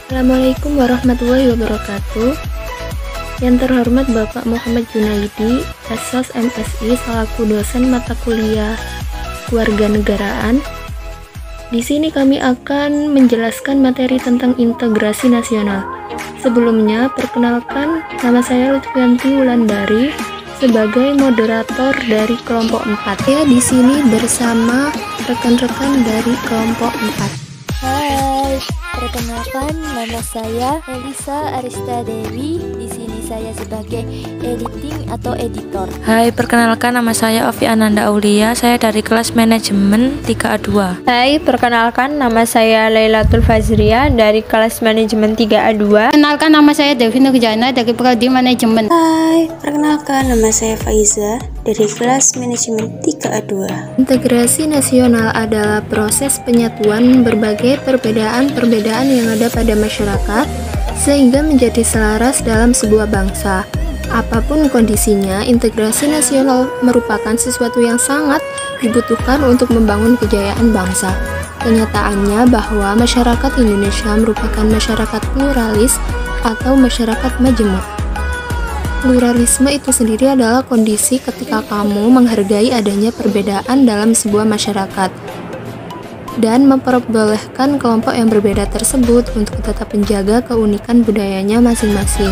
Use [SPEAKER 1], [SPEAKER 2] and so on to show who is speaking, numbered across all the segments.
[SPEAKER 1] Assalamualaikum warahmatullahi wabarakatuh. Yang terhormat Bapak Muhammad Junaidi, Sos MSI selaku dosen mata kuliah Kewarganegaraan. Di sini kami akan menjelaskan materi tentang integrasi nasional. Sebelumnya, perkenalkan, nama saya Lutfianti Wulandari sebagai moderator dari kelompok 4. Ya, di sini bersama rekan-rekan dari kelompok 4.
[SPEAKER 2] Hai, perkenalkan nama saya Elisa Arista Dewi. Di sini saya sebagai editing atau editor.
[SPEAKER 3] Hai, perkenalkan nama saya Ovi Ananda Aulia. Saya dari kelas manajemen 3A2.
[SPEAKER 4] Hai, perkenalkan nama saya Lailatul Fazria dari kelas manajemen 3A2.
[SPEAKER 5] Perkenalkan nama saya Devi Nurjana dari prodi manajemen.
[SPEAKER 6] Hai, perkenalkan nama saya Faiza dari kelas manajemen 3A2.
[SPEAKER 1] Integrasi nasional adalah proses penyatuan berbagai perbedaan-perbedaan yang ada pada masyarakat sehingga menjadi selaras dalam sebuah bangsa. Apapun kondisinya, integrasi nasional merupakan sesuatu yang sangat dibutuhkan untuk membangun kejayaan bangsa. Kenyataannya bahwa masyarakat Indonesia merupakan masyarakat pluralis atau masyarakat majemuk. Pluralisme itu sendiri adalah kondisi ketika kamu menghargai adanya perbedaan dalam sebuah masyarakat dan memperbolehkan kelompok yang berbeda tersebut untuk tetap menjaga keunikan budayanya masing-masing.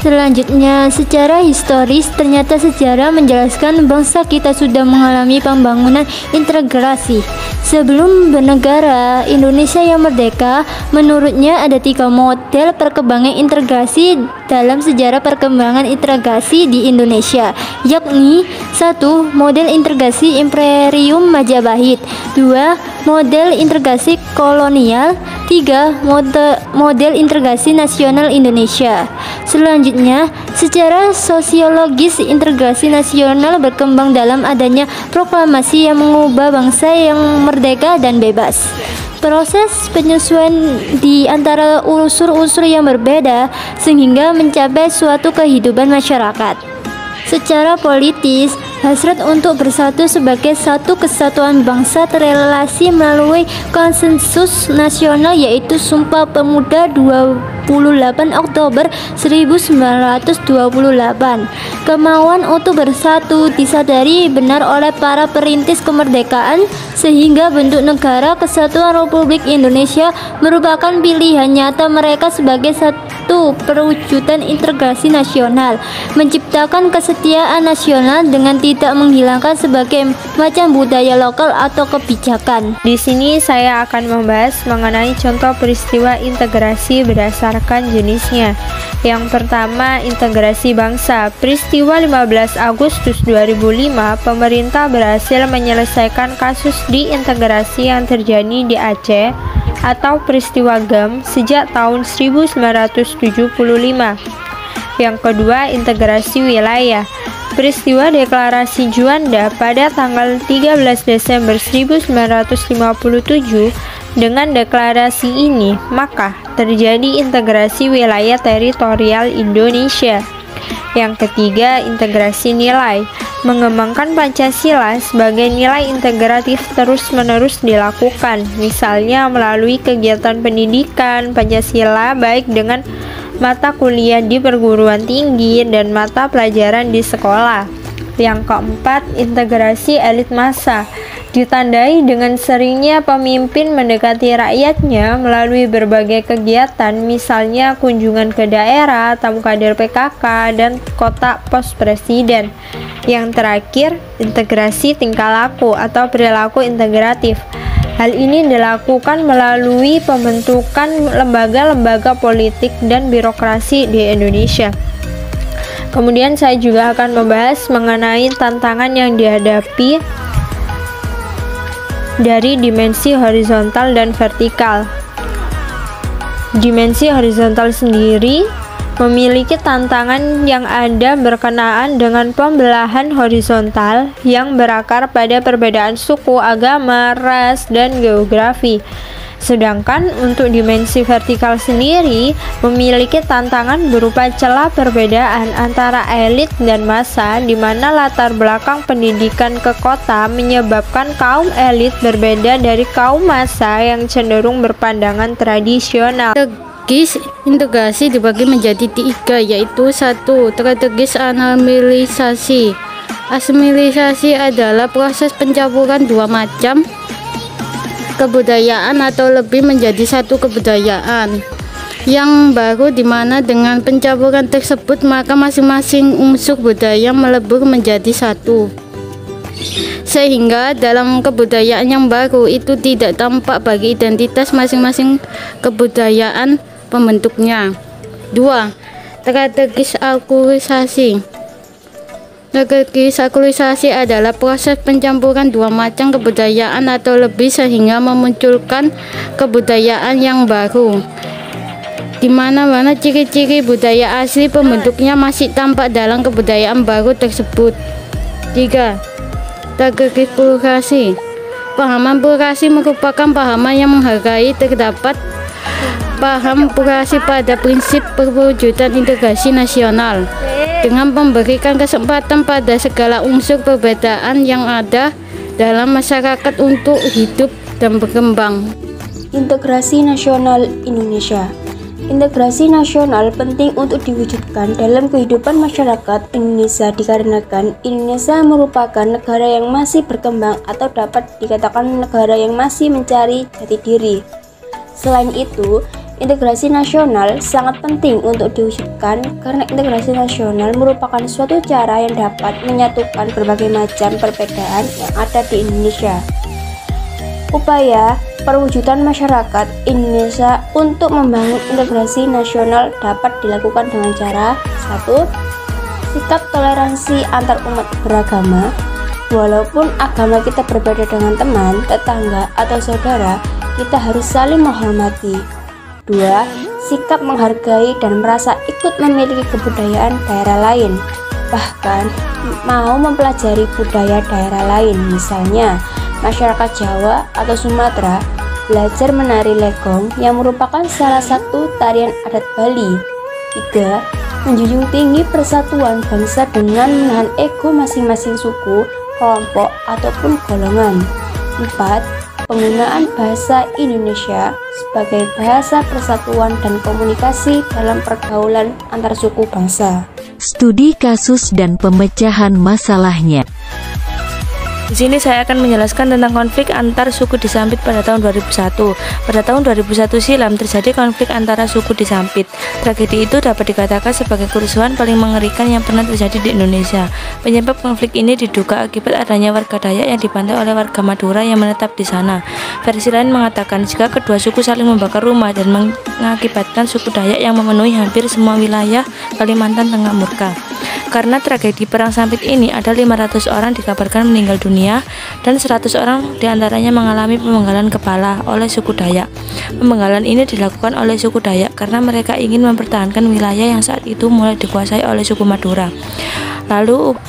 [SPEAKER 2] Selanjutnya, secara historis, ternyata sejarah menjelaskan bangsa kita sudah mengalami pembangunan integrasi. Sebelum bernegara, Indonesia yang merdeka, menurutnya ada 3 model perkembangan integrasi dalam sejarah perkembangan integrasi di Indonesia, yakni 1. Model integrasi Imperium Majapahit, 2. Model integrasi kolonial, 3. Model integrasi nasional Indonesia. Selanjutnya, secara sosiologis integrasi nasional berkembang dalam adanya proklamasi yang mengubah bangsa yang merdeka dan bebas. Proses penyesuaian di antara unsur-unsur yang berbeda sehingga mencapai suatu kehidupan masyarakat. Secara politis, hasrat untuk bersatu sebagai satu kesatuan bangsa terrealisasi melalui konsensus nasional yaitu Sumpah Pemuda 28 Oktober 1928. Kemauan untuk bersatu disadari benar oleh para perintis kemerdekaan sehingga bentuk negara kesatuan Republik Indonesia merupakan pilihan nyata mereka sebagai satu perwujudan integrasi nasional, menciptakan kesetiaan nasional dengan tidak menghilangkan sebagai macam budaya lokal atau kebijakan.
[SPEAKER 4] Di sini saya akan membahas mengenai contoh peristiwa integrasi berdasarkan jenisnya. Yang pertama, integrasi bangsa. Peristiwa 15 Agustus 2005, pemerintah berhasil menyelesaikan kasus diintegrasi yang terjadi di Aceh atau peristiwa GAM sejak tahun 1975. Yang kedua, integrasi wilayah. Peristiwa deklarasi Juanda pada tanggal 13 Desember 1957. Dengan deklarasi ini, maka terjadi integrasi wilayah teritorial Indonesia. Yang ketiga, integrasi nilai. Mengembangkan Pancasila sebagai nilai integratif terus-menerus dilakukan, misalnya melalui kegiatan pendidikan Pancasila baik dengan mata kuliah di perguruan tinggi dan mata pelajaran di sekolah. Yang keempat, integrasi elit massa. Ditandai dengan seringnya pemimpin mendekati rakyatnya melalui berbagai kegiatan, misalnya kunjungan ke daerah, tamu kader PKK, dan kotak pos presiden. Yang terakhir, integrasi tingkah laku atau perilaku integratif. Hal ini dilakukan melalui pembentukan lembaga-lembaga politik dan birokrasi di Indonesia. Kemudian saya juga akan membahas mengenai tantangan yang dihadapi dari dimensi horizontal dan vertikal. Dimensi horizontal sendiri memiliki tantangan yang ada berkenaan dengan pembelahan horizontal yang berakar pada perbedaan suku, agama, ras, dan geografi. Sedangkan untuk dimensi vertikal sendiri memiliki tantangan berupa celah perbedaan antara elit dan massa, di mana latar belakang pendidikan ke kota menyebabkan kaum elit berbeda dari kaum massa yang cenderung berpandangan tradisional.
[SPEAKER 5] Strategis integrasi dibagi menjadi 3, yaitu 1. Strategis asimilisasi. Asimilisasi adalah proses pencampuran dua macam kebudayaan atau lebih menjadi satu kebudayaan yang baru, di mana dengan pencampuran tersebut maka masing-masing unsur budaya melebur menjadi satu, sehingga dalam kebudayaan yang baru itu tidak tampak bagi identitas masing-masing kebudayaan pembentuknya. 2. Strategis akuisasi. Strategis akuisasi adalah proses pencampuran dua macam kebudayaan atau lebih sehingga memunculkan kebudayaan yang baru, di mana ciri-ciri budaya asli pembentuknya masih tampak dalam kebudayaan baru tersebut. 3. Strategis pluralisasi. Pahaman pluralisasi merupakan pahaman yang menghargai terdapat paham pluralisasi pada prinsip perwujudan integrasi nasional, dengan memberikan kesempatan pada segala unsur perbedaan yang ada dalam masyarakat untuk hidup dan berkembang.
[SPEAKER 6] Integrasi nasional Indonesia. Integrasi nasional penting untuk diwujudkan dalam kehidupan masyarakat Indonesia dikarenakan Indonesia merupakan negara yang masih berkembang atau dapat dikatakan negara yang masih mencari jati diri. Selain itu, integrasi nasional sangat penting untuk diwujudkan karena integrasi nasional merupakan suatu cara yang dapat menyatukan berbagai macam perbedaan yang ada di Indonesia. Upaya perwujudan masyarakat Indonesia untuk membangun integrasi nasional dapat dilakukan dengan cara 1. Sikap toleransi antar umat beragama. Walaupun agama kita berbeda dengan teman, tetangga, atau saudara, kita harus saling menghormati. 2. Sikap menghargai dan merasa ikut memiliki kebudayaan daerah lain, bahkan mau mempelajari budaya daerah lain. Misalnya, masyarakat Jawa atau Sumatera belajar menari legong yang merupakan salah satu tarian adat Bali. 3. Menjunjung tinggi persatuan bangsa dengan menahan ego masing-masing suku, kelompok, ataupun golongan. 4. Penggunaan bahasa Indonesia sebagai bahasa persatuan dan komunikasi dalam pergaulan antar suku bangsa.
[SPEAKER 7] Studi kasus dan pemecahan masalahnya.
[SPEAKER 3] Di sini saya akan menjelaskan tentang konflik antar suku di Sampit pada tahun 2001. Pada tahun 2001 silam terjadi konflik antara suku di Sampit. Tragedi itu dapat dikatakan sebagai kerusuhan paling mengerikan yang pernah terjadi di Indonesia. Penyebab konflik ini diduga akibat adanya warga Dayak yang dibantai oleh warga Madura yang menetap di sana. Versi lain mengatakan jika kedua suku saling membakar rumah dan mengakibatkan suku Dayak yang memenuhi hampir semua wilayah Kalimantan Tengah murka. Karena tragedi perang Sampit ini ada 500 orang dikabarkan meninggal dunia dan 100 orang diantaranya mengalami pemenggalan kepala oleh suku Dayak. Pemenggalan ini dilakukan oleh suku Dayak karena mereka ingin mempertahankan wilayah yang saat itu mulai dikuasai oleh suku Madura. Lalu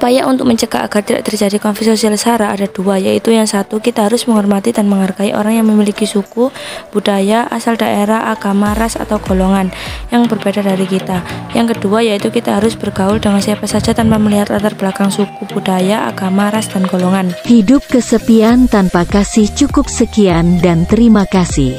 [SPEAKER 3] upaya untuk mencegah agar tidak terjadi konflik sosial SARA ada dua, yaitu yang satu, kita harus menghormati dan menghargai orang yang memiliki suku, budaya, asal daerah, agama, ras, atau golongan yang berbeda dari kita. Yang kedua, yaitu kita harus bergaul dengan siapa saja tanpa melihat latar belakang suku, budaya, agama, ras, dan golongan.
[SPEAKER 7] Hidup kesepian tanpa kasih cukup sekian dan terima kasih.